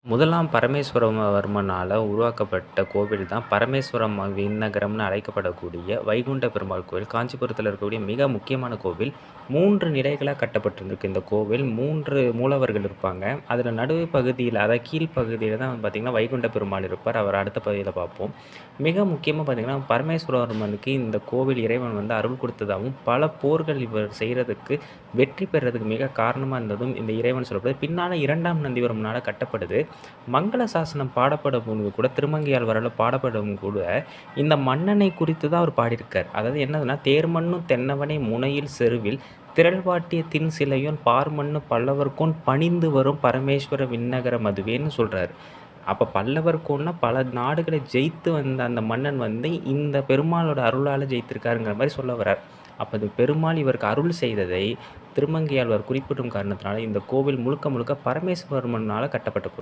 முதலாம் பரமேஸ்வரவர்மனால உருவாக்கப்பட்ட கோவில் தான் பரமேஸ்வரம் விண்ணகரம்னு அழைக்கப்படக்கூடிய வைகுண்ட பெருமாள் கோவில். காஞ்சிபுரத்தில இருக்கக்கூடிய மிக முக்கியமான கோவில். 3 நிலைகளா கட்டப்பட்டிருந்திருக்கு இந்த கோவில். 3 மூலவர்கள் இருப்பாங்க. அதில நடுவு பகுதியில அதாவது கீழ்ப்பகுதியில தான் பார்த்தீங்கன்னா, வைகுண்ட பெருமாள் இருப்பார். அவர் அடுத்த பகுதியில பார்ப்போம். மிக முக்கியமா பார்த்தீங்கன்னா, பரமேஸ்வரவர்மனுக்கு இந்த கோவில் இறைவன் அருள் கொடுத்ததாகவும், பல போர்கள் இவர் செய்றதுக்கு வெற்றி பெறதுக்கு மிக காரணமா இருந்ததும் இந்த இறைவன் சொல்லப்படுது. பின்னால 2ஆம் நந்திவர்மனால கட்டப்படுது. மங்கள சாசனம் பாடப்படும் பொழுது கூட திருமங்கையாழ்வாரால பாடப்படும் கூட இந்த மன்னனை குறித்து தான் அவர் பாடியிருக்கார். அதாவது என்னதுன்னா, "தேர்மன்னும் தென்னவனை முனையில் செறுவில் திரள்வாட்டிய திண்சிலையோன் பார்மன்னு பல்லவர்கோன் பணிந்து வரும் பரமேஸ்வர விண்ணகர மதுவேன்னு" சொல்றாரு. அப்ப பல்லவர்கோன்னா பல நாடுகள ஜெயித்து வந்த அந்த மன்னன் இந்த பெருமாளோட அருளால ஜெயித்திருக்காருங்கிற மாரி சொல்ல வரார். அப்ப அந்த பெருமாள் இவருக்கு அருள் செய்ததை திருமங்கையாழ்வார் குறிப்பிடும் காரணத்தினால இந்த கோவில் முழுக்க முழுக்க பரமேஸ்வரர்மனால கட்டப்பட்ட கோவில்.